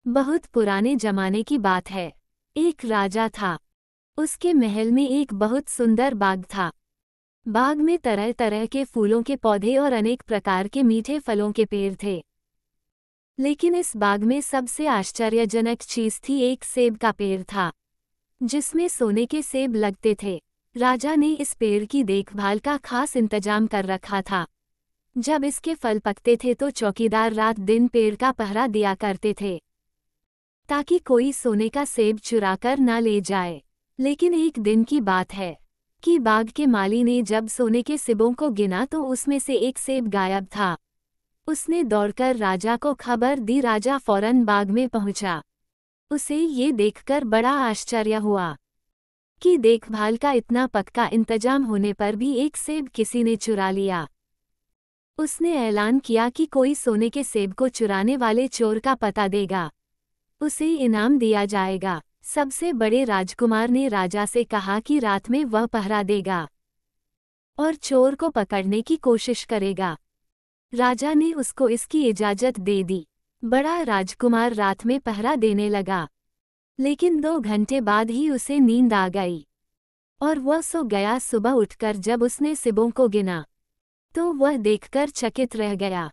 बहुत पुराने जमाने की बात है। एक राजा था। उसके महल में एक बहुत सुंदर बाग था। बाग में तरह तरह के फूलों के पौधे और अनेक प्रकार के मीठे फलों के पेड़ थे। लेकिन इस बाग में सबसे आश्चर्यजनक चीज थी, एक सेब का पेड़ था जिसमें सोने के सेब लगते थे। राजा ने इस पेड़ की देखभाल का खास इंतजाम कर रखा था। जब इसके फल पकते थे तो चौकीदार रात दिन पेड़ का पहरा दिया करते थे ताकि कोई सोने का सेब चुराकर ना ले जाए। लेकिन एक दिन की बात है कि बाग के माली ने जब सोने के सेबों को गिना तो उसमें से एक सेब गायब था। उसने दौड़कर राजा को खबर दी। राजा फौरन बाग में पहुंचा। उसे ये देखकर बड़ा आश्चर्य हुआ कि देखभाल का इतना पक्का इंतजाम होने पर भी एक सेब किसी ने चुरा लिया। उसने ऐलान किया कि कोई सोने के सेब को चुराने वाले चोर का पता देगा, उसे इनाम दिया जाएगा। सबसे बड़े राजकुमार ने राजा से कहा कि रात में वह पहरा देगा और चोर को पकड़ने की कोशिश करेगा। राजा ने उसको इसकी इजाजत दे दी। बड़ा राजकुमार रात में पहरा देने लगा, लेकिन 2 घंटे बाद ही उसे नींद आ गई और वह सो गया। सुबह उठकर जब उसने सेबों को गिना तो वह देखकर चकित रह गया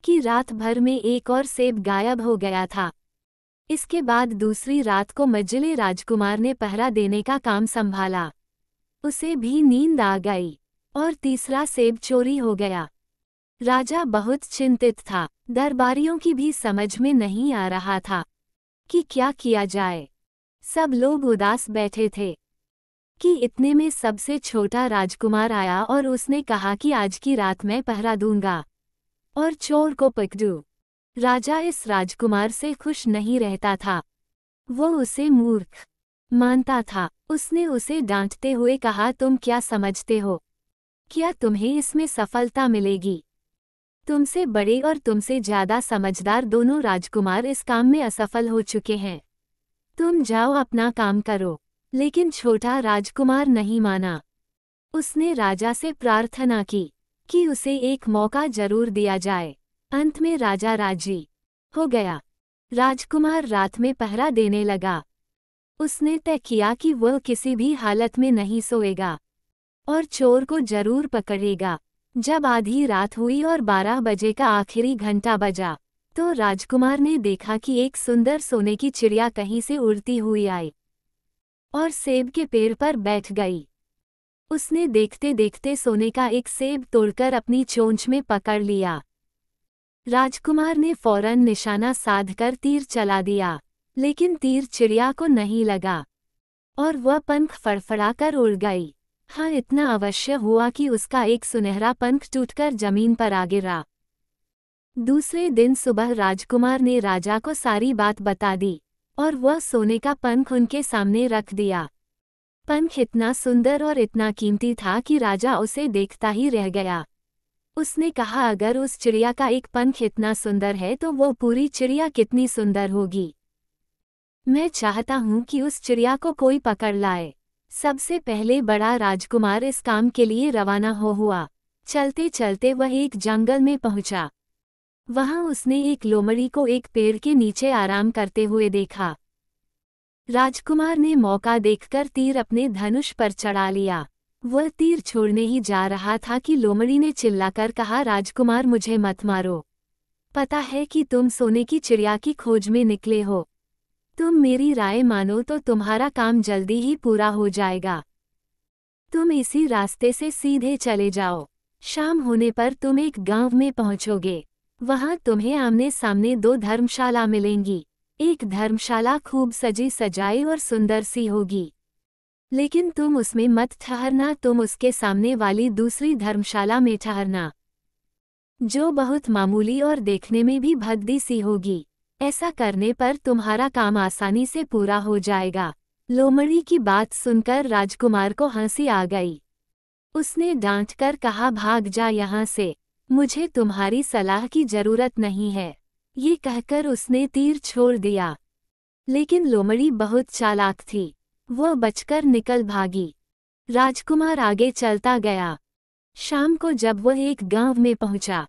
कि रात भर में एक और सेब गायब हो गया था। इसके बाद दूसरी रात को मंझले राजकुमार ने पहरा देने का काम संभाला। उसे भी नींद आ गई और तीसरा सेब चोरी हो गया। राजा बहुत चिंतित था। दरबारियों की भी समझ में नहीं आ रहा था कि क्या किया जाए। सब लोग उदास बैठे थे कि इतने में सबसे छोटा राजकुमार आया और उसने कहा कि आज की रात मैं पहरा दूंगा और चोर को पकड़ूं। राजा इस राजकुमार से खुश नहीं रहता था। वो उसे मूर्ख मानता था। उसने उसे डांटते हुए कहा, तुम क्या समझते हो? क्या तुम्हें इसमें सफलता मिलेगी? तुमसे बड़े और तुमसे ज्यादा समझदार दोनों राजकुमार इस काम में असफल हो चुके हैं। तुम जाओ अपना काम करो। लेकिन छोटा राजकुमार नहीं माना। उसने राजा से प्रार्थना की कि उसे एक मौका जरूर दिया जाए। अंत में राजा राजी हो गया। राजकुमार रात में पहरा देने लगा। उसने तय किया कि वह किसी भी हालत में नहीं सोएगा और चोर को जरूर पकड़ेगा। जब आधी रात हुई और 12 बजे का आखिरी घंटा बजा तो राजकुमार ने देखा कि एक सुंदर सोने की चिड़िया कहीं से उड़ती हुई आई और सेब के पेड़ पर बैठ गई। उसने देखते देखते सोने का एक सेब तोड़कर अपनी चोंच में पकड़ लिया। राजकुमार ने फौरन निशाना साधकर तीर चला दिया, लेकिन तीर चिड़िया को नहीं लगा और वह पंख फड़फड़ाकर उड़ गई। हाँ, इतना अवश्य हुआ कि उसका एक सुनहरा पंख टूटकर जमीन पर आ गिरा। दूसरे दिन सुबह राजकुमार ने राजा को सारी बात बता दी और वह सोने का पंख उनके सामने रख दिया। पंख इतना सुंदर और इतना कीमती था कि राजा उसे देखता ही रह गया। उसने कहा, अगर उस चिड़िया का एक पंख इतना सुंदर है तो वो पूरी चिड़िया कितनी सुंदर होगी। मैं चाहता हूँ कि उस चिड़िया को कोई पकड़ लाए। सबसे पहले बड़ा राजकुमार इस काम के लिए रवाना हुआ। चलते चलते वह एक जंगल में पहुंचा। वहां उसने एक लोमड़ी को एक पेड़ के नीचे आराम करते हुए देखा। राजकुमार ने मौका देखकर तीर अपने धनुष पर चढ़ा लिया। वह तीर छोड़ने ही जा रहा था कि लोमड़ी ने चिल्लाकर कहा, राजकुमार, मुझे मत मारो। पता है कि तुम सोने की चिड़िया की खोज में निकले हो। तुम मेरी राय मानो तो तुम्हारा काम जल्दी ही पूरा हो जाएगा। तुम इसी रास्ते से सीधे चले जाओ। शाम होने पर तुम एक गांव में पहुंचोगे। वहां तुम्हें आमने सामने 2 धर्मशाला मिलेंगी। एक धर्मशाला खूब सजी सजाई और सुंदर सी होगी, लेकिन तुम उसमें मत ठहरना। तुम उसके सामने वाली दूसरी धर्मशाला में ठहरना, जो बहुत मामूली और देखने में भी भद्दी सी होगी। ऐसा करने पर तुम्हारा काम आसानी से पूरा हो जाएगा। लोमड़ी की बात सुनकर राजकुमार को हंसी आ गई। उसने डांटकर कहा, भाग जा यहाँ से, मुझे तुम्हारी सलाह की जरूरत नहीं है। ये कहकर उसने तीर छोड़ दिया। लेकिन लोमड़ी बहुत चालाक थी। वह बचकर निकल भागी। राजकुमार आगे चलता गया। शाम को जब वह एक गांव में पहुंचा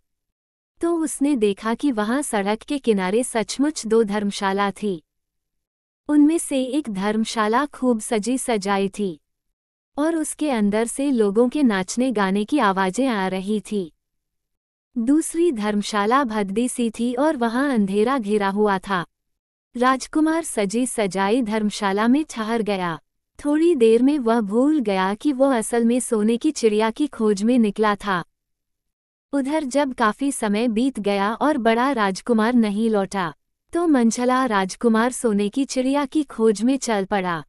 तो उसने देखा कि वहां सड़क के किनारे सचमुच 2 धर्मशाला थी। उनमें से एक धर्मशाला खूब सजी सजाई थी और उसके अंदर से लोगों के नाचने गाने की आवाजें आ रही थी। दूसरी धर्मशाला भद्दी सी थी और वहां अंधेरा घिरा हुआ था। राजकुमार सजी सजाई धर्मशाला में ठहर गया। थोड़ी देर में वह भूल गया कि वह असल में सोने की चिड़िया की खोज में निकला था। उधर जब काफी समय बीत गया और बड़ा राजकुमार नहीं लौटा, तो मंझला राजकुमार सोने की चिड़िया की खोज में चल पड़ा।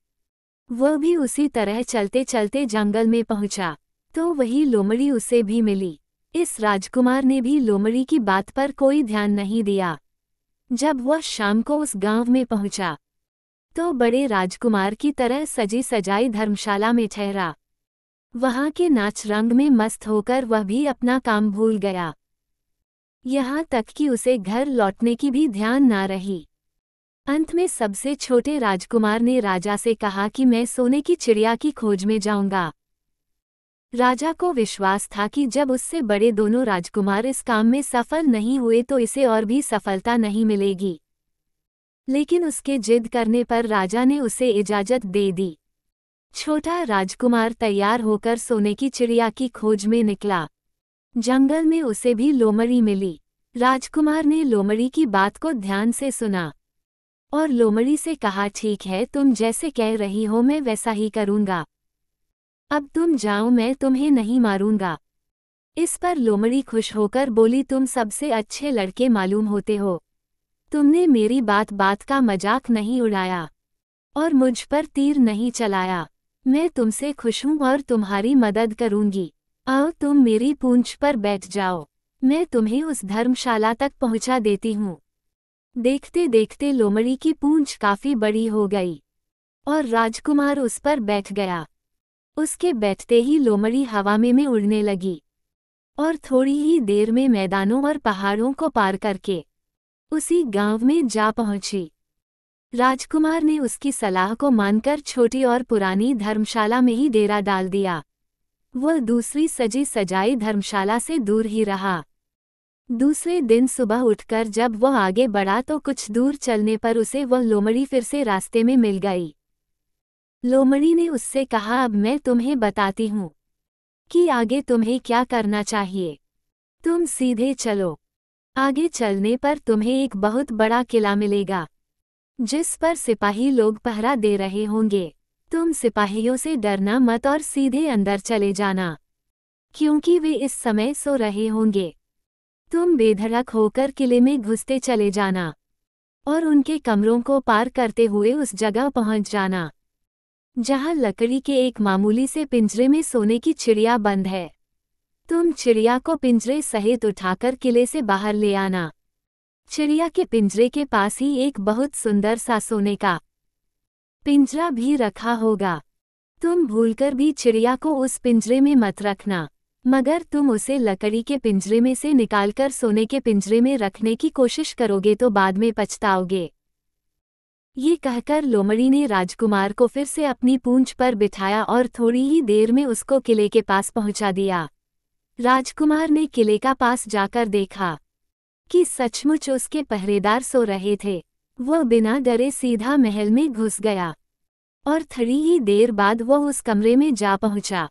वह भी उसी तरह चलते चलते जंगल में पहुंचा, तो वही लोमड़ी उसे भी मिली। इस राजकुमार ने भी लोमड़ी की बात पर कोई ध्यान नहीं दिया। जब वह शाम को उस गांव में पहुंचा, तो बड़े राजकुमार की तरह सजी सजाई धर्मशाला में ठहरा। वहां के नाच रंग में मस्त होकर वह भी अपना काम भूल गया। यहाँ तक कि उसे घर लौटने की भी ध्यान ना रही। अंत में सबसे छोटे राजकुमार ने राजा से कहा कि मैं सोने की चिड़िया की खोज में जाऊंगा। राजा को विश्वास था कि जब उससे बड़े दोनों राजकुमार इस काम में सफल नहीं हुए तो इसे और भी सफलता नहीं मिलेगी। लेकिन उसके जिद करने पर राजा ने उसे इजाजत दे दी। छोटा राजकुमार तैयार होकर सोने की चिड़िया की खोज में निकला। जंगल में उसे भी लोमड़ी मिली। राजकुमार ने लोमड़ी की बात को ध्यान से सुना और लोमड़ी से कहा, ठीक है, तुम जैसे कह रही हो मैं वैसा ही करूंगा। अब तुम जाओ, मैं तुम्हें नहीं मारूंगा। इस पर लोमड़ी खुश होकर बोली, तुम सबसे अच्छे लड़के मालूम होते हो। तुमने मेरी बात बात का मजाक नहीं उड़ाया और मुझ पर तीर नहीं चलाया। मैं तुमसे खुश हूं और तुम्हारी मदद करूंगी। आओ तुम मेरी पूंछ पर बैठ जाओ, मैं तुम्हें उस धर्मशाला तक पहुंचा देती हूँ। देखते देखते लोमड़ी की पूंछ काफी बड़ी हो गई और राजकुमार उस पर बैठ गया। उसके बैठते ही लोमड़ी हवा में उड़ने लगी और थोड़ी ही देर में मैदानों और पहाड़ों को पार करके उसी गांव में जा पहुंची। राजकुमार ने उसकी सलाह को मानकर छोटी और पुरानी धर्मशाला में ही डेरा डाल दिया। वह दूसरी सजी सजाई धर्मशाला से दूर ही रहा। दूसरे दिन सुबह उठकर जब वह आगे बढ़ा तो कुछ दूर चलने पर उसे वह लोमड़ी फिर से रास्ते में मिल गई। लोमड़ी ने उससे कहा, अब मैं तुम्हें बताती हूँ कि आगे तुम्हें क्या करना चाहिए। तुम सीधे चलो। आगे चलने पर तुम्हें एक बहुत बड़ा किला मिलेगा जिस पर सिपाही लोग पहरा दे रहे होंगे। तुम सिपाहियों से डरना मत और सीधे अंदर चले जाना, क्योंकि वे इस समय सो रहे होंगे। तुम बेधड़क होकर किले में घुसते चले जाना और उनके कमरों को पार करते हुए उस जगह पहुंच जाना जहां लकड़ी के एक मामूली से पिंजरे में सोने की चिड़िया बंद है। तुम चिड़िया को पिंजरे सहित उठाकर किले से बाहर ले आना। चिड़िया के पिंजरे के पास ही एक बहुत सुंदर सा सोने का पिंजरा भी रखा होगा। तुम भूलकर भी चिड़िया को उस पिंजरे में मत रखना, मगर तुम उसे लकड़ी के पिंजरे में से निकालकर सोने के पिंजरे में रखने की कोशिश करोगे तो बाद में पछताओगे। ये कहकर लोमड़ी ने राजकुमार को फिर से अपनी पूंछ पर बिठाया और थोड़ी ही देर में उसको किले के पास पहुंचा दिया। राजकुमार ने किले का पास जाकर देखा कि सचमुच उसके पहरेदार सो रहे थे। वह बिना डरे सीधा महल में घुस गया और थोड़ी ही देर बाद वह उस कमरे में जा पहुंचा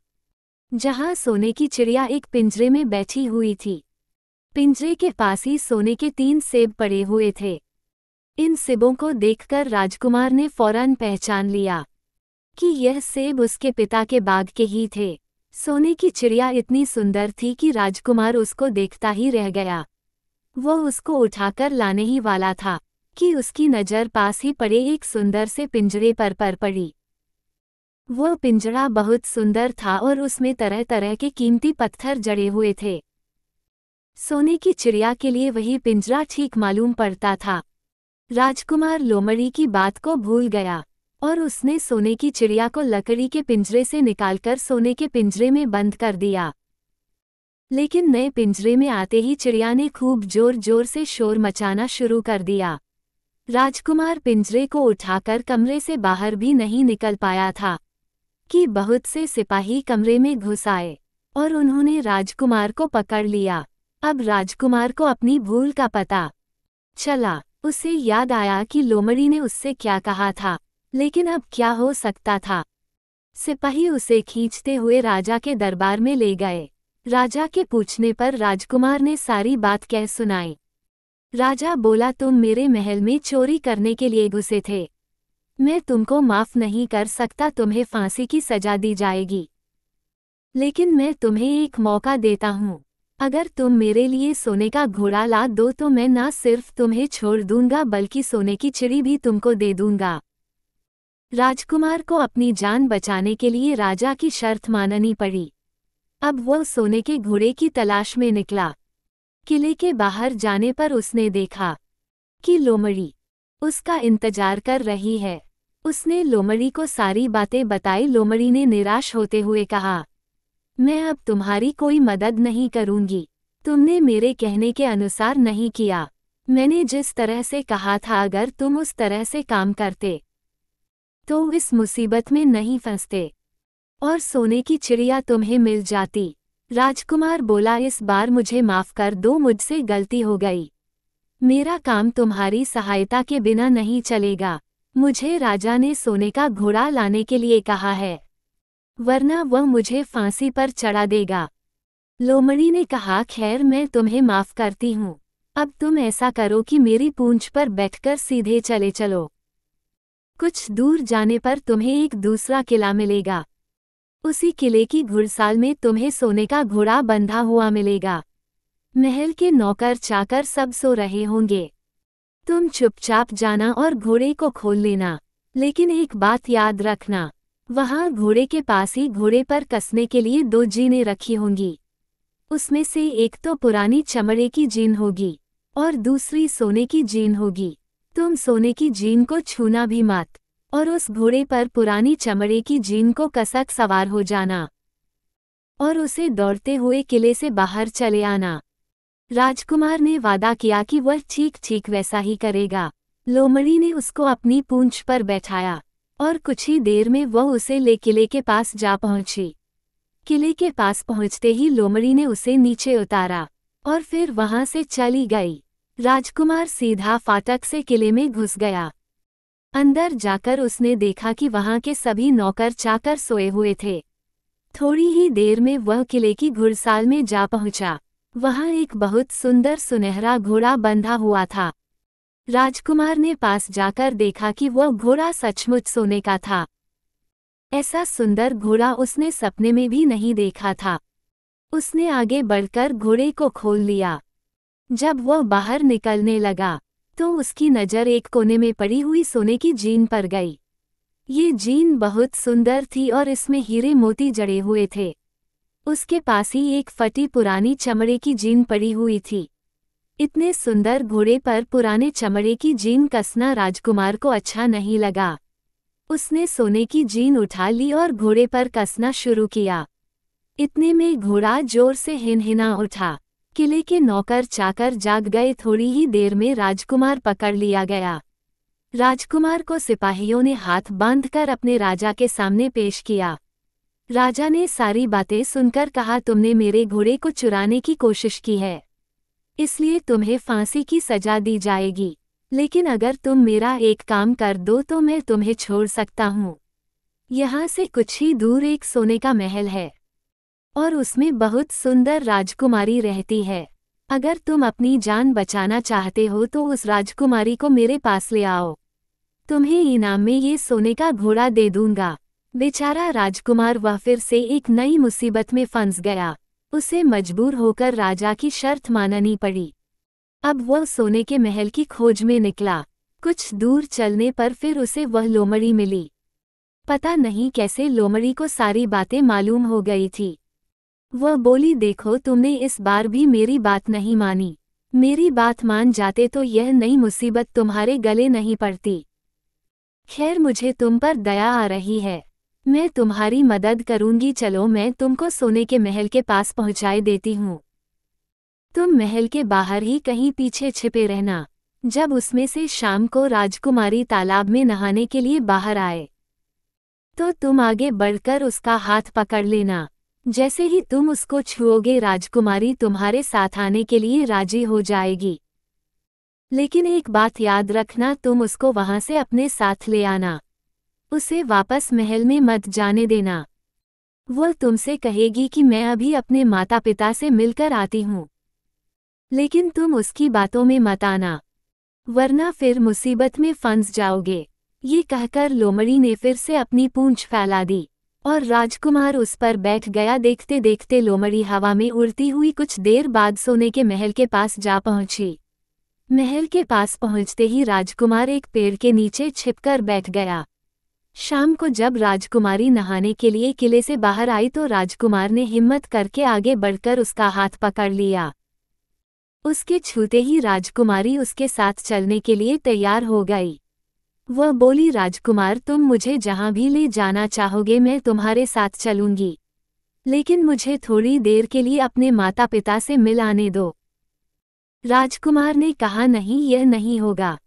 जहां सोने की चिड़िया एक पिंजरे में बैठी हुई थी। पिंजरे के पास ही सोने के 3 सेब पड़े हुए थे। इन सेबों को देखकर राजकुमार ने फौरन पहचान लिया कि यह सेब उसके पिता के बाग के ही थे। सोने की चिड़िया इतनी सुंदर थी कि राजकुमार उसको देखता ही रह गया। वह उसको उठाकर लाने ही वाला था कि उसकी नज़र पास ही पड़े एक सुंदर से पिंजरे पर पड़ी। वह पिंजरा बहुत सुंदर था और उसमें तरह तरह के कीमती पत्थर जड़े हुए थे। सोने की चिड़िया के लिए वही पिंजरा ठीक मालूम पड़ता था। राजकुमार लोमड़ी की बात को भूल गया और उसने सोने की चिड़िया को लकड़ी के पिंजरे से निकालकर सोने के पिंजरे में बंद कर दिया। लेकिन नए पिंजरे में आते ही चिड़िया ने खूब जोर जोर से शोर मचाना शुरू कर दिया। राजकुमार पिंजरे को उठाकर कमरे से बाहर भी नहीं निकल पाया था कि बहुत से सिपाही कमरे में घुस आए और उन्होंने राजकुमार को पकड़ लिया। अब राजकुमार को अपनी भूल का पता चला। उसे याद आया कि लोमड़ी ने उससे क्या कहा था, लेकिन अब क्या हो सकता था। सिपाही उसे खींचते हुए राजा के दरबार में ले गए। राजा के पूछने पर राजकुमार ने सारी बात कह सुनाई। राजा बोला, तुम मेरे महल में चोरी करने के लिए घुसे थे। मैं तुमको माफ नहीं कर सकता, तुम्हें फांसी की सजा दी जाएगी। लेकिन मैं तुम्हें एक मौका देता हूँ। अगर तुम मेरे लिए सोने का घोड़ा ला दो तो मैं ना सिर्फ तुम्हें छोड़ दूंगा बल्कि सोने की चिड़ी भी तुमको दे दूंगा। राजकुमार को अपनी जान बचाने के लिए राजा की शर्त माननी पड़ी। अब वह सोने के घोड़े की तलाश में निकला। किले के बाहर जाने पर उसने देखा कि लोमड़ी उसका इंतजार कर रही है। उसने लोमड़ी को सारी बातें बताई। लोमड़ी ने निराश होते हुए कहा, मैं अब तुम्हारी कोई मदद नहीं करूंगी। तुमने मेरे कहने के अनुसार नहीं किया। मैंने जिस तरह से कहा था अगर तुम उस तरह से काम करते तो इस मुसीबत में नहीं फंसते और सोने की चिड़िया तुम्हें मिल जाती। राजकुमार बोला, इस बार मुझे माफ कर दो, मुझसे गलती हो गई। मेरा काम तुम्हारी सहायता के बिना नहीं चलेगा। मुझे राजा ने सोने का घोड़ा लाने के लिए कहा है, वरना वह मुझे फांसी पर चढ़ा देगा। लोमड़ी ने कहा, खैर मैं तुम्हें माफ करती हूँ। अब तुम ऐसा करो कि मेरी पूंछ पर बैठकर सीधे चले चलो। कुछ दूर जाने पर तुम्हें एक दूसरा किला मिलेगा। उसी किले की घुड़साल में तुम्हें सोने का घोड़ा बंधा हुआ मिलेगा। महल के नौकर चाकर सब सो रहे होंगे। तुम चुपचाप जाना और घोड़े को खोल लेना। लेकिन एक बात याद रखना, वहां घोड़े के पास ही घोड़े पर कसने के लिए 2 जीनें रखी होंगी। उसमें से एक तो पुरानी चमड़े की जीन होगी और दूसरी सोने की जीन होगी। तुम सोने की जीन को छूना भी मत और उस घोड़े पर पुरानी चमड़े की जीन को कसक सवार हो जाना और उसे दौड़ते हुए किले से बाहर चले आना। राजकुमार ने वादा किया कि वह ठीक ठीक वैसा ही करेगा। लोमड़ी ने उसको अपनी पूंछ पर बैठाया और कुछ ही देर में वह उसे ले किले के पास जा पहुंची। किले के पास पहुंचते ही लोमड़ी ने उसे नीचे उतारा और फिर वहां से चली गई। राजकुमार सीधा फाटक से किले में घुस गया। अंदर जाकर उसने देखा कि वहां के सभी नौकर चाकर सोए हुए थे। थोड़ी ही देर में वह किले की घुड़साल में जा पहुंचा। वहां एक बहुत सुंदर सुनहरा घोड़ा बंधा हुआ था। राजकुमार ने पास जाकर देखा कि वह घोड़ा सचमुच सोने का था। ऐसा सुंदर घोड़ा उसने सपने में भी नहीं देखा था। उसने आगे बढ़कर घोड़े को खोल लिया। जब वह बाहर निकलने लगा तो उसकी नज़र एक कोने में पड़ी हुई सोने की जीन पर गई। ये जीन बहुत सुंदर थी और इसमें हीरे मोती जड़े हुए थे। उसके पास ही एक फटी पुरानी चमड़े की जीन पड़ी हुई थी। इतने सुंदर घोड़े पर पुराने चमड़े की जीन कसना राजकुमार को अच्छा नहीं लगा। उसने सोने की जीन उठा ली और घोड़े पर कसना शुरू किया। इतने में घोड़ा जोर से हिनहिना उठा। किले के नौकर चाकर जाग गए। थोड़ी ही देर में राजकुमार पकड़ लिया गया। राजकुमार को सिपाहियों ने हाथ बांधकर अपने राजा के सामने पेश किया। राजा ने सारी बातें सुनकर कहा, तुमने मेरे घोड़े को चुराने की कोशिश की है, इसलिए तुम्हें फांसी की सजा दी जाएगी। लेकिन अगर तुम मेरा एक काम कर दो तो मैं तुम्हें छोड़ सकता हूँ। यहाँ से कुछ ही दूर एक सोने का महल है और उसमें बहुत सुंदर राजकुमारी रहती है। अगर तुम अपनी जान बचाना चाहते हो तो उस राजकुमारी को मेरे पास ले आओ। तुम्हें इनाम में ये सोने का घोड़ा दे दूंगा। बेचारा राजकुमार वह फिर से एक नई मुसीबत में फंस गया। उसे मजबूर होकर राजा की शर्त माननी पड़ी। अब वह सोने के महल की खोज में निकला। कुछ दूर चलने पर फिर उसे वह लोमड़ी मिली। पता नहीं कैसे लोमड़ी को सारी बातें मालूम हो गई थी। वह बोली, देखो तुमने इस बार भी मेरी बात नहीं मानी। मेरी बात मान जाते तो यह नई मुसीबत तुम्हारे गले नहीं पड़ती। खैर मुझे तुम पर दया आ रही है, मैं तुम्हारी मदद करूंगी। चलो मैं तुमको सोने के महल के पास पहुंचाए देती हूँ। तुम महल के बाहर ही कहीं पीछे छिपे रहना। जब उसमें से शाम को राजकुमारी तालाब में नहाने के लिए बाहर आए तो तुम आगे बढ़कर उसका हाथ पकड़ लेना। जैसे ही तुम उसको छुओगे राजकुमारी तुम्हारे साथ आने के लिए राजी हो जाएगी। लेकिन एक बात याद रखना, तुम उसको वहां से अपने साथ ले आना। उसे वापस महल में मत जाने देना। वह तुमसे कहेगी कि मैं अभी अपने माता पिता से मिलकर आती हूँ, लेकिन तुम उसकी बातों में मत आना, वरना फिर मुसीबत में फंस जाओगे। ये कहकर लोमड़ी ने फिर से अपनी पूंछ फैला दी और राजकुमार उस पर बैठ गया। देखते देखते लोमड़ी हवा में उड़ती हुई कुछ देर बाद सोने के महल के पास जा पहुंची। महल के पास पहुंचते ही राजकुमार एक पेड़ के नीचे छिपकर बैठ गया। शाम को जब राजकुमारी नहाने के लिए किले से बाहर आई तो राजकुमार ने हिम्मत करके आगे बढ़कर उसका हाथ पकड़ लिया। उसके छूते ही राजकुमारी उसके साथ चलने के लिए तैयार हो गई। वह बोली, राजकुमार तुम मुझे जहां भी ले जाना चाहोगे मैं तुम्हारे साथ चलूंगी, लेकिन मुझे थोड़ी देर के लिए अपने माता पिता से मिल आने दो। राजकुमार ने कहा, नहीं, यह नहीं होगा,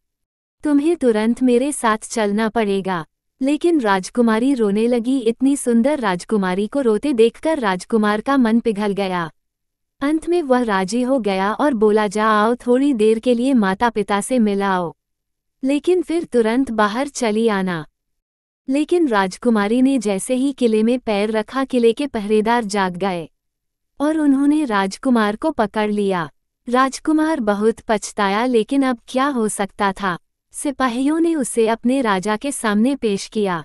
तुम्हें तुरंत मेरे साथ चलना पड़ेगा। लेकिन राजकुमारी रोने लगी। इतनी सुंदर राजकुमारी को रोते देखकर राजकुमार का मन पिघल गया। अंत में वह राजी हो गया और बोला, जा आओ, थोड़ी देर के लिए माता पिता से मिल आओ, लेकिन फिर तुरंत बाहर चली आना। लेकिन राजकुमारी ने जैसे ही किले में पैर रखा किले के पहरेदार जाग गए और उन्होंने राजकुमार को पकड़ लिया। राजकुमार बहुत पछताया, लेकिन अब क्या हो सकता था। सिपाहियों ने उसे अपने राजा के सामने पेश किया।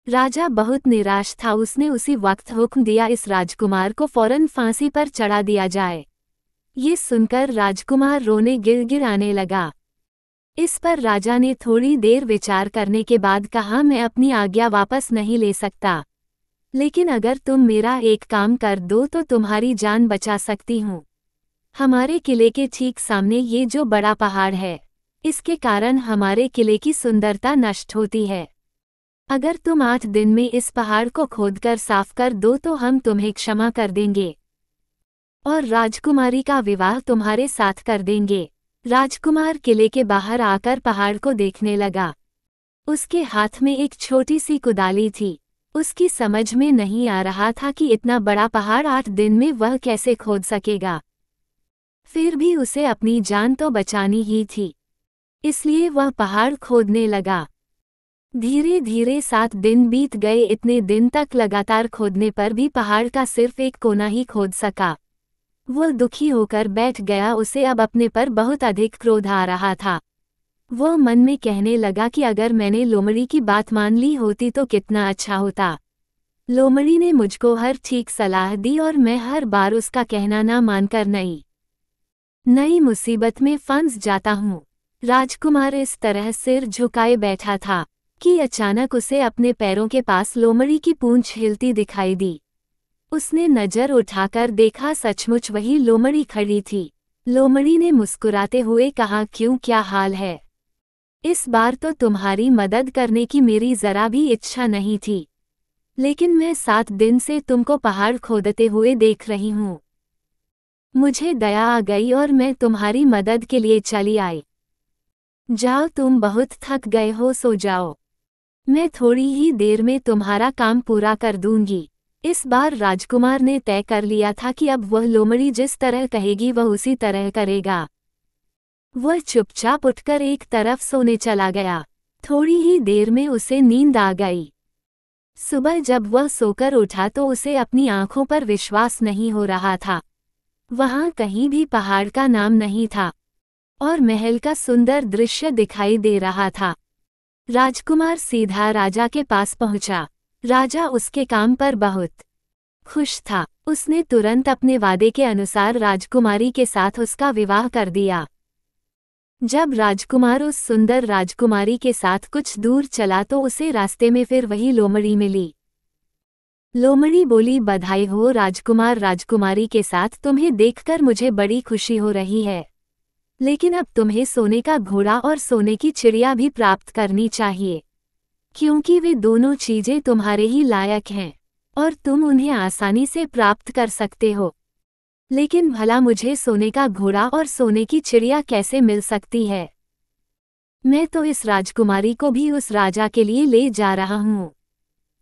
राजा बहुत निराश था। उसने उसी वक्त हुक्म दिया, इस राजकुमार को फौरन फांसी पर चढ़ा दिया जाए। ये सुनकर राजकुमार रोने गिड़गिड़ाने लगा। इस पर राजा ने थोड़ी देर विचार करने के बाद कहा, मैं अपनी आज्ञा वापस नहीं ले सकता, लेकिन अगर तुम मेरा एक काम कर दो तो तुम्हारी जान बचा सकती हूँ। हमारे किले के ठीक सामने ये जो बड़ा पहाड़ है, इसके कारण हमारे किले की सुंदरता नष्ट होती है। अगर तुम 8 दिन में इस पहाड़ को खोदकर साफ कर दो तो हम तुम्हें क्षमा कर देंगे और राजकुमारी का विवाह तुम्हारे साथ कर देंगे। राजकुमार किले के बाहर आकर पहाड़ को देखने लगा। उसके हाथ में एक छोटी सी कुदाली थी। उसकी समझ में नहीं आ रहा था कि इतना बड़ा पहाड़ 8 दिन में वह कैसे खोद सकेगा। फिर भी उसे अपनी जान तो बचानी ही थी, इसलिए वह पहाड़ खोदने लगा। धीरे धीरे 7 दिन बीत गए। इतने दिन तक लगातार खोदने पर भी पहाड़ का सिर्फ एक कोना ही खोद सका। वह दुखी होकर बैठ गया। उसे अब अपने पर बहुत अधिक क्रोध आ रहा था। वह मन में कहने लगा कि अगर मैंने लोमड़ी की बात मान ली होती तो कितना अच्छा होता। लोमड़ी ने मुझको हर ठीक सलाह दी और मैं हर बार उसका कहना ना मानकर नई मुसीबत में फंस जाता हूँ। राजकुमार इस तरह सिर झुकाए बैठा था कि अचानक उसे अपने पैरों के पास लोमड़ी की पूंछ हिलती दिखाई दी। उसने नजर उठाकर देखा, सचमुच वही लोमड़ी खड़ी थी। लोमड़ी ने मुस्कुराते हुए कहा, क्यों, क्या हाल है? इस बार तो तुम्हारी मदद करने की मेरी जरा भी इच्छा नहीं थी, लेकिन मैं 7 दिन से तुमको पहाड़ खोदते हुए देख रही हूँ। मुझे दया आ गई और मैं तुम्हारी मदद के लिए चली आई। जाओ, तुम बहुत थक गए हो, सो जाओ। मैं थोड़ी ही देर में तुम्हारा काम पूरा कर दूंगी। इस बार राजकुमार ने तय कर लिया था कि अब वह लोमड़ी जिस तरह कहेगी वह उसी तरह करेगा। वह चुपचाप उठकर एक तरफ सोने चला गया। थोड़ी ही देर में उसे नींद आ गई। सुबह जब वह सोकर उठा तो उसे अपनी आंखों पर विश्वास नहीं हो रहा था। वहां कहीं भी पहाड़ का नाम नहीं था और महल का सुंदर दृश्य दिखाई दे रहा था। राजकुमार सीधा राजा के पास पहुंचा। राजा उसके काम पर बहुत खुश था। उसने तुरंत अपने वादे के अनुसार राजकुमारी के साथ उसका विवाह कर दिया। जब राजकुमार उस सुंदर राजकुमारी के साथ कुछ दूर चला तो उसे रास्ते में फिर वही लोमड़ी मिली। लोमड़ी बोली, बधाई हो राजकुमार, राजकुमारी के साथ तुम्हें देखकर मुझे बड़ी खुशी हो रही है, लेकिन अब तुम्हें सोने का घोड़ा और सोने की चिड़िया भी प्राप्त करनी चाहिए, क्योंकि वे दोनों चीजें तुम्हारे ही लायक हैं और तुम उन्हें आसानी से प्राप्त कर सकते हो। लेकिन भला मुझे सोने का घोड़ा और सोने की चिड़िया कैसे मिल सकती है? मैं तो इस राजकुमारी को भी उस राजा के लिए ले जा रहा हूँ।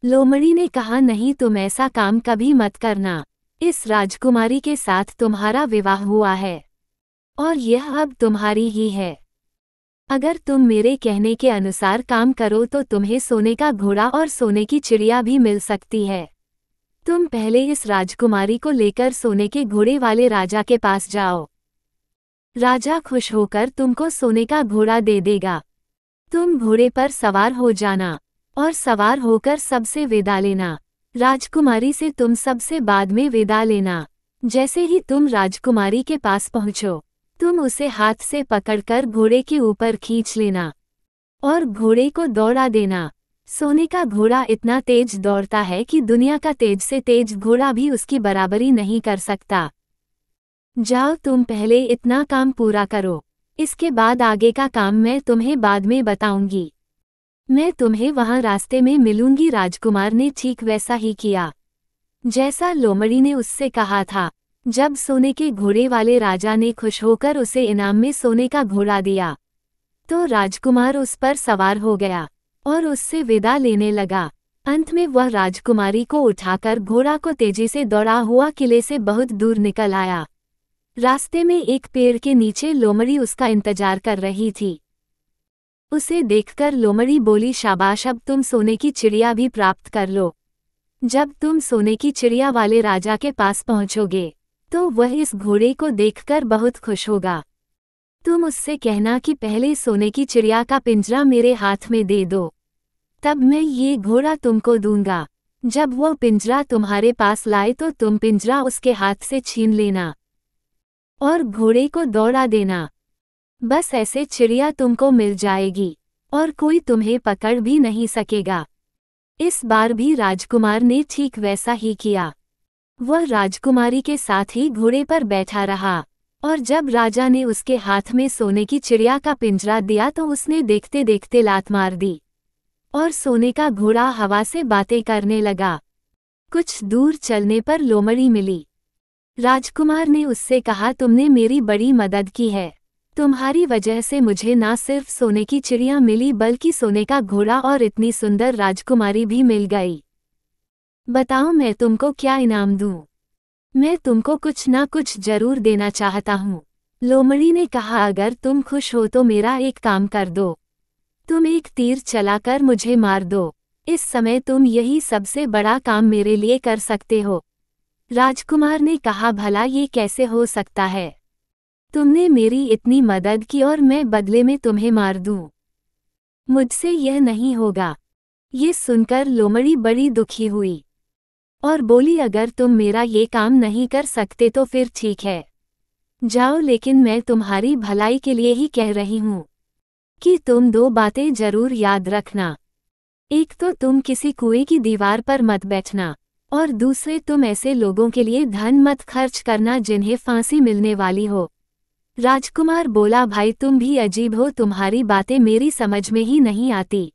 लोमड़ी ने कहा, नहीं, तुम ऐसा काम कभी मत करना। इस राजकुमारी के साथ तुम्हारा विवाह हुआ है और यह अब तुम्हारी ही है। अगर तुम मेरे कहने के अनुसार काम करो तो तुम्हें सोने का घोड़ा और सोने की चिड़िया भी मिल सकती है। तुम पहले इस राजकुमारी को लेकर सोने के घोड़े वाले राजा के पास जाओ। राजा खुश होकर तुमको सोने का घोड़ा दे देगा। तुम घोड़े पर सवार हो जाना और सवार होकर सबसे विदा लेना। राजकुमारी से तुम सबसे बाद में विदा लेना। जैसे ही तुम राजकुमारी के पास पहुंचो, तुम उसे हाथ से पकड़कर घोड़े के ऊपर खींच लेना और घोड़े को दौड़ा देना। सोने का घोड़ा इतना तेज दौड़ता है कि दुनिया का तेज से तेज घोड़ा भी उसकी बराबरी नहीं कर सकता। जाओ, तुम पहले इतना काम पूरा करो, इसके बाद आगे का काम मैं तुम्हें बाद में बताऊंगी। मैं तुम्हें वहां रास्ते में मिलूंगी। राजकुमार ने ठीक वैसा ही किया जैसा लोमड़ी ने उससे कहा था। जब सोने के घोड़े वाले राजा ने खुश होकर उसे इनाम में सोने का घोड़ा दिया, तो राजकुमार उस पर सवार हो गया और उससे विदा लेने लगा। अंत में वह राजकुमारी को उठाकर घोड़ा को तेजी से दौड़ा हुआ किले से बहुत दूर निकल आया। रास्ते में एक पेड़ के नीचे लोमड़ी उसका इंतजार कर रही थी। उसे देखकर लोमड़ी बोली, शाबाश, अब तुम सोने की चिड़िया भी प्राप्त कर लो। जब तुम सोने की चिड़िया वाले राजा के पास पहुंचोगे तो वह इस घोड़े को देखकर बहुत खुश होगा। तुम उससे कहना कि पहले सोने की चिड़िया का पिंजरा मेरे हाथ में दे दो, तब मैं ये घोड़ा तुमको दूंगा। जब वह पिंजरा तुम्हारे पास लाए तो तुम पिंजरा उसके हाथ से छीन लेना और घोड़े को दौड़ा देना। बस ऐसे चिड़िया तुमको मिल जाएगी और कोई तुम्हें पकड़ भी नहीं सकेगा। इस बार भी राजकुमार ने ठीक वैसा ही किया। वह राजकुमारी के साथ ही घोड़े पर बैठा रहा और जब राजा ने उसके हाथ में सोने की चिड़िया का पिंजरा दिया तो उसने देखते देखते लात मार दी और सोने का घोड़ा हवा से बातें करने लगा। कुछ दूर चलने पर लोमड़ी मिली। राजकुमार ने उससे कहा, तुमने मेरी बड़ी मदद की है। तुम्हारी वजह से मुझे ना सिर्फ सोने की चिड़िया मिली बल्कि सोने का घोड़ा और इतनी सुंदर राजकुमारी भी मिल गई। बताओ, मैं तुमको क्या इनाम दूं? मैं तुमको कुछ ना कुछ जरूर देना चाहता हूँ। लोमड़ी ने कहा, अगर तुम खुश हो तो मेरा एक काम कर दो। तुम एक तीर चलाकर मुझे मार दो। इस समय तुम यही सबसे बड़ा काम मेरे लिए कर सकते हो। राजकुमार ने कहा, भला ये कैसे हो सकता है? तुमने मेरी इतनी मदद की और मैं बदले में तुम्हें मार दूं? मुझसे यह नहीं होगा। ये सुनकर लोमड़ी बड़ी दुखी हुई और बोली, अगर तुम मेरा ये काम नहीं कर सकते तो फिर ठीक है, जाओ, लेकिन मैं तुम्हारी भलाई के लिए ही कह रही हूँ कि तुम दो बातें जरूर याद रखना। एक तो तुम किसी कुएं की दीवार पर मत बैठना और दूसरे तुम ऐसे लोगों के लिए धन मत खर्च करना जिन्हें फांसी मिलने वाली हो। राजकुमार बोला, भाई तुम भी अजीब हो, तुम्हारी बातें मेरी समझ में ही नहीं आती।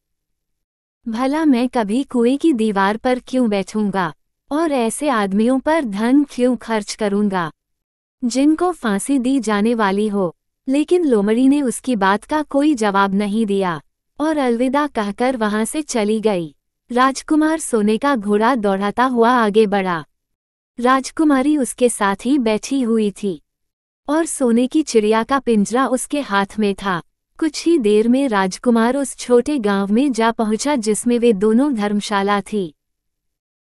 भला मैं कभी कुएं की दीवार पर क्यों बैठूंगा और ऐसे आदमियों पर धन क्यों खर्च करूंगा जिनको फांसी दी जाने वाली हो। लेकिन लोमड़ी ने उसकी बात का कोई जवाब नहीं दिया और अलविदा कहकर वहां से चली गई। राजकुमार सोने का घोड़ा दौड़ाता हुआ आगे बढ़ा। राजकुमारी उसके साथ ही बैठी हुई थी और सोने की चिड़िया का पिंजरा उसके हाथ में था। कुछ ही देर में राजकुमार उस छोटे गांव में जा पहुंचा जिसमें वे दोनों धर्मशाला थी।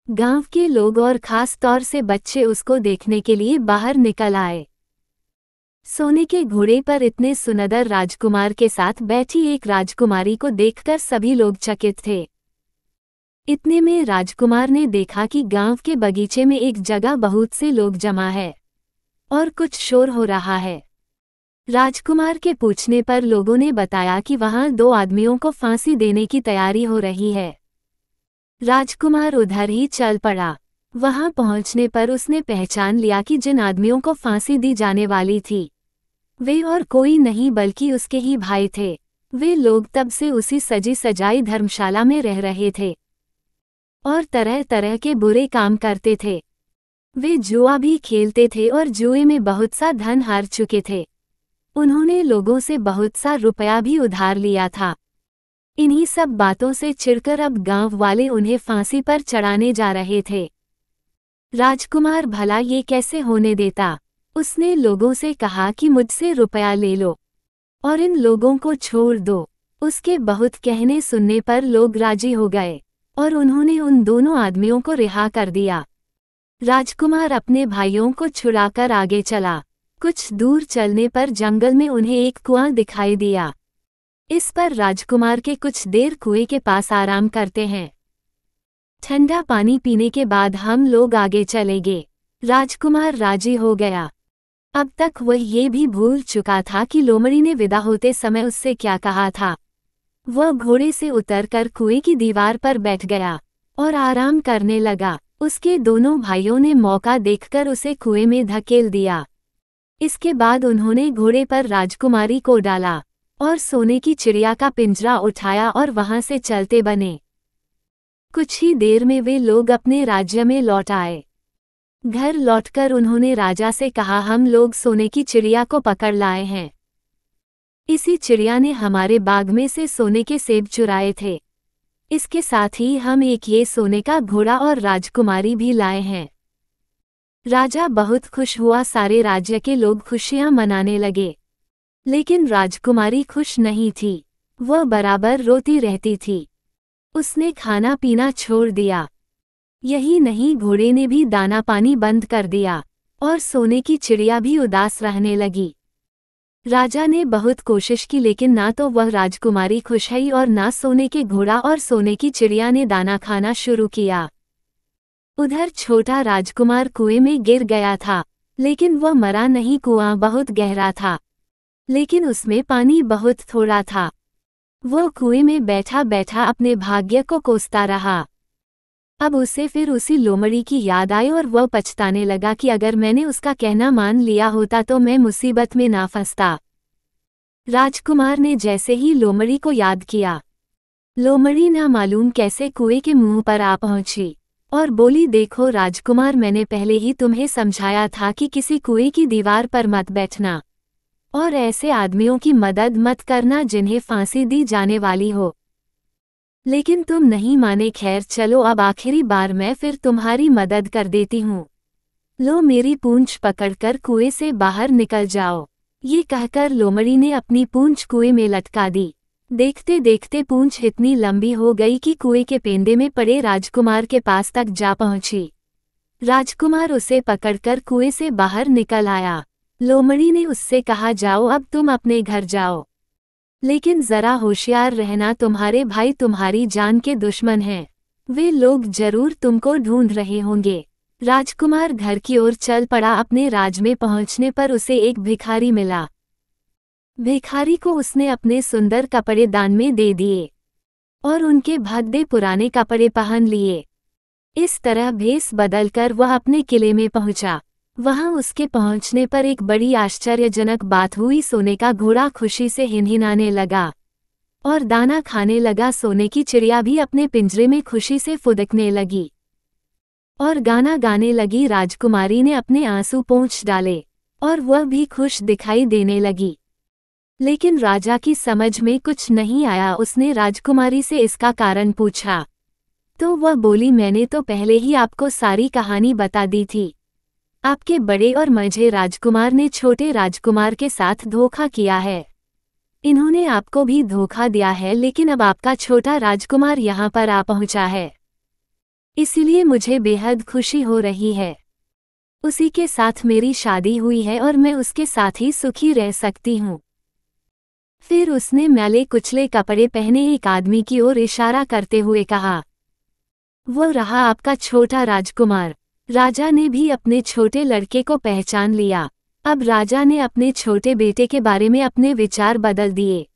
गांव के लोग और खास तौर से बच्चे उसको देखने के लिए बाहर निकल आए। सोने के घोड़े पर इतने सुंदर राजकुमार के साथ बैठी एक राजकुमारी को देखकर सभी लोग चकित थे। इतने में राजकुमार ने देखा कि गांव के बगीचे में एक जगह बहुत से लोग जमा है और कुछ शोर हो रहा है। राजकुमार के पूछने पर लोगों ने बताया कि वहां दो आदमियों को फांसी देने की तैयारी हो रही है। राजकुमार उधर ही चल पड़ा। वहां पहुंचने पर उसने पहचान लिया कि जिन आदमियों को फांसी दी जाने वाली थी वे और कोई नहीं बल्कि उसके ही भाई थे। वे लोग तब से उसी सजी सजाई धर्मशाला में रह रहे थे और तरह तरह के बुरे काम करते थे। वे जुआ भी खेलते थे और जुए में बहुत सा धन हार चुके थे। उन्होंने लोगों से बहुत सा रुपया भी उधार लिया था। इन्हीं सब बातों से चिढ़कर अब गांव वाले उन्हें फांसी पर चढ़ाने जा रहे थे। राजकुमार भला ये कैसे होने देता। उसने लोगों से कहा कि मुझसे रुपया ले लो और इन लोगों को छोड़ दो। उसके बहुत कहने सुनने पर लोग राजी हो गए और उन्होंने उन दोनों आदमियों को रिहा कर दिया। राजकुमार अपने भाइयों को छुड़ाकर आगे चला। कुछ दूर चलने पर जंगल में उन्हें एक कुआं दिखाई दिया। इस पर राजकुमार के कुछ देर कुएं के पास आराम करते हैं। ठंडा पानी पीने के बाद हम लोग आगे चलेंगे। राजकुमार राजी हो गया। अब तक वह ये भी भूल चुका था कि लोमड़ी ने विदा होते समय उससे क्या कहा था। वह घोड़े से उतरकर कुएं की दीवार पर बैठ गया और आराम करने लगा। उसके दोनों भाइयों ने मौका देखकर उसे कुएं में धकेल दिया। इसके बाद उन्होंने घोड़े पर राजकुमारी को डाला और सोने की चिड़िया का पिंजरा उठाया और वहां से चलते बने। कुछ ही देर में वे लोग अपने राज्य में लौट आए। घर लौटकर उन्होंने राजा से कहा, हम लोग सोने की चिड़िया को पकड़ लाए हैं। इसी चिड़िया ने हमारे बाग में से सोने के सेब चुराए थे। इसके साथ ही हम एक ये सोने का घोड़ा और राजकुमारी भी लाए हैं। राजा बहुत खुश हुआ। सारे राज्य के लोग खुशियां मनाने लगे, लेकिन राजकुमारी खुश नहीं थी। वह बराबर रोती रहती थी। उसने खाना पीना छोड़ दिया। यही नहीं, घोड़े ने भी दाना पानी बंद कर दिया और सोने की चिड़िया भी उदास रहने लगी। राजा ने बहुत कोशिश की, लेकिन ना तो वह राजकुमारी खुश हुई और ना सोने के घोड़ा और सोने की चिड़िया ने दाना खाना शुरू किया। उधर छोटा राजकुमार कुएं में गिर गया था, लेकिन वह मरा नहीं। कुआं बहुत गहरा था, लेकिन उसमें पानी बहुत थोड़ा था। वो कुएं में बैठा बैठा अपने भाग्य को कोसता रहा। अब उसे फिर उसी लोमड़ी की याद आई और वह पछताने लगा कि अगर मैंने उसका कहना मान लिया होता तो मैं मुसीबत में ना फंसता। राजकुमार ने जैसे ही लोमड़ी को याद किया, लोमड़ी ना मालूम कैसे कुएं के मुंह पर आ पहुंची और बोली, देखो राजकुमार, मैंने पहले ही तुम्हें समझाया था कि किसी कुएं की दीवार पर मत बैठना और ऐसे आदमियों की मदद मत करना जिन्हें फांसी दी जाने वाली हो, लेकिन तुम नहीं माने। खैर चलो, अब आखिरी बार मैं फिर तुम्हारी मदद कर देती हूँ। लो, मेरी पूंछ पकड़कर कुएं से बाहर निकल जाओ। ये कहकर लोमड़ी ने अपनी पूंछ कुएं में लटका दी। देखते देखते पूंछ इतनी लंबी हो गई कि कुएं के पेंदे में पड़े राजकुमार के पास तक जा पहुंची। राजकुमार उसे पकड़कर कुएं से बाहर निकल आया। लोमड़ी ने उससे कहा, जाओ अब तुम अपने घर जाओ, लेकिन जरा होशियार रहना, तुम्हारे भाई तुम्हारी जान के दुश्मन हैं। वे लोग जरूर तुमको ढूंढ रहे होंगे। राजकुमार घर की ओर चल पड़ा। अपने राज में पहुंचने पर उसे एक भिखारी मिला। भिखारी को उसने अपने सुंदर कपड़े दान में दे दिए और उनके भद्दे पुराने कपड़े पहन लिए। इस तरह भेस बदलकर वह अपने किले में पहुंचा। वहां उसके पहुंचने पर एक बड़ी आश्चर्यजनक बात हुई। सोने का घोड़ा खुशी से हिनहिनाने लगा और दाना खाने लगा। सोने की चिड़िया भी अपने पिंजरे में खुशी से फुदकने लगी और गाना गाने लगी। राजकुमारी ने अपने आंसू पोंछ डाले और वह भी खुश दिखाई देने लगी, लेकिन राजा की समझ में कुछ नहीं आया। उसने राजकुमारी से इसका कारण पूछा तो वह बोली, मैंने तो पहले ही आपको सारी कहानी बता दी थी। आपके बड़े और मंझे राजकुमार ने छोटे राजकुमार के साथ धोखा किया है। इन्होंने आपको भी धोखा दिया है, लेकिन अब आपका छोटा राजकुमार यहाँ पर आ पहुँचा है, इसलिए मुझे बेहद खुशी हो रही है। उसी के साथ मेरी शादी हुई है और मैं उसके साथ ही सुखी रह सकती हूँ। फिर उसने मैले कुचले कपड़े पहने एक आदमी की ओर इशारा करते हुए कहा, वो रहा आपका छोटा राजकुमार। राजा ने भी अपने छोटे लड़के को पहचान लिया। अब राजा ने अपने छोटे बेटे के बारे में अपने विचार बदल दिए।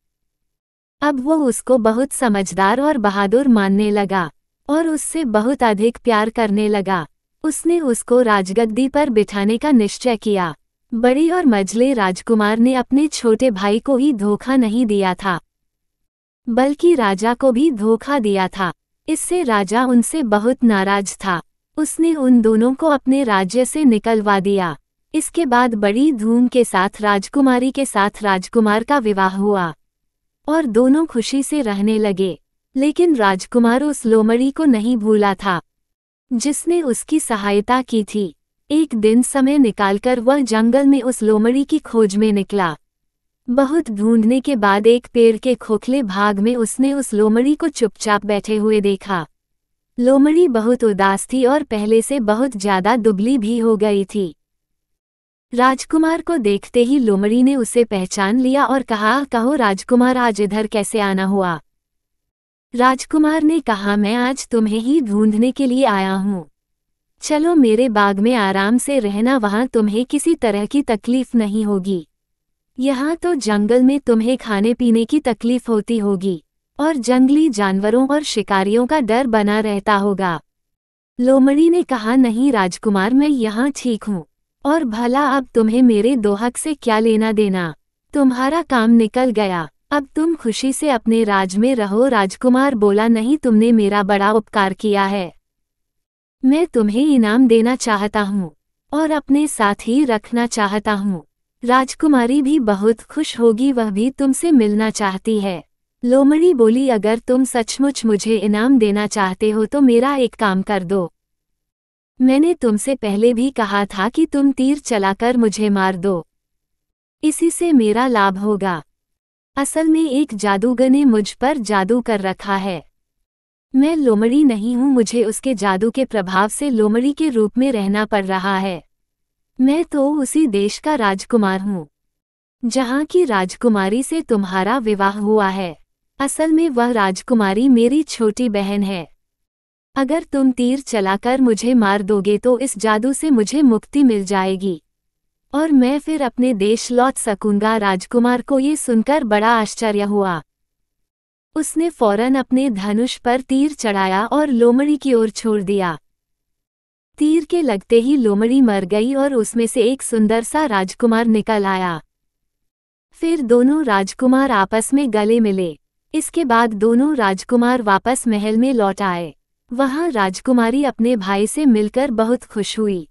अब वो उसको बहुत समझदार और बहादुर मानने लगा और उससे बहुत अधिक प्यार करने लगा। उसने उसको राजगद्दी पर बिठाने का निश्चय किया। बड़े और मझले राजकुमार ने अपने छोटे भाई को ही धोखा नहीं दिया था, बल्कि राजा को भी धोखा दिया था। इससे राजा उनसे बहुत नाराज था। उसने उन दोनों को अपने राज्य से निकलवा दिया। इसके बाद बड़ी धूम के साथ राजकुमारी के साथ राजकुमार का विवाह हुआ। और दोनों खुशी से रहने लगे। लेकिन राजकुमार उस लोमड़ी को नहीं भूला था जिसने उसकी सहायता की थी। एक दिन समय निकालकर वह जंगल में उस लोमड़ी की खोज में निकला। बहुत ढूंढने के बाद एक पेड़ के खोखले भाग में उसने उस लोमड़ी को चुपचाप बैठे हुए देखा। लोमड़ी बहुत उदास थी और पहले से बहुत ज्यादा दुबली भी हो गई थी। राजकुमार को देखते ही लोमड़ी ने उसे पहचान लिया और कहा, कहो राजकुमार, आज इधर कैसे आना हुआ? राजकुमार ने कहा, मैं आज तुम्हें ही ढूंढने के लिए आया हूँ। चलो मेरे बाग में आराम से रहना, वहाँ तुम्हें किसी तरह की तकलीफ नहीं होगी। यहाँ तो जंगल में तुम्हें खाने पीने की तकलीफ होती होगी और जंगली जानवरों और शिकारियों का डर बना रहता होगा। लोमड़ी ने कहा, नहीं राजकुमार, मैं यहाँ ठीक हूँ, और भला अब तुम्हें मेरे दोहक से क्या लेना देना? तुम्हारा काम निकल गया, अब तुम खुशी से अपने राज में रहो। राजकुमार बोला, नहीं, तुमने मेरा बड़ा उपकार किया है, मैं तुम्हें इनाम देना चाहता हूँ और अपने साथ ही रखना चाहता हूँ। राजकुमारी भी बहुत खुश होगी, वह भी तुमसे मिलना चाहती है। लोमड़ी बोली, अगर तुम सचमुच मुझे इनाम देना चाहते हो तो मेरा एक काम कर दो। मैंने तुमसे पहले भी कहा था कि तुम तीर चलाकर मुझे मार दो, इसी से मेरा लाभ होगा। असल में एक जादूगर ने मुझ पर जादू कर रखा है। मैं लोमड़ी नहीं हूँ, मुझे उसके जादू के प्रभाव से लोमड़ी के रूप में रहना पड़ रहा है। मैं तो उसी देश का राजकुमार हूँ जहाँ की राजकुमारी से तुम्हारा विवाह हुआ है। असल में वह राजकुमारी मेरी छोटी बहन है। अगर तुम तीर चलाकर मुझे मार दोगे तो इस जादू से मुझे मुक्ति मिल जाएगी और मैं फिर अपने देश लौट सकूंगा। राजकुमार को ये सुनकर बड़ा आश्चर्य हुआ। उसने फौरन अपने धनुष पर तीर चढ़ाया और लोमड़ी की ओर छोड़ दिया। तीर के लगते ही लोमड़ी मर गई और उसमें से एक सुंदर सा राजकुमार निकल आया। फिर दोनों राजकुमार आपस में गले मिले। इसके बाद दोनों राजकुमार वापस महल में लौट आए। वहां राजकुमारी अपने भाई से मिलकर बहुत खुश हुई।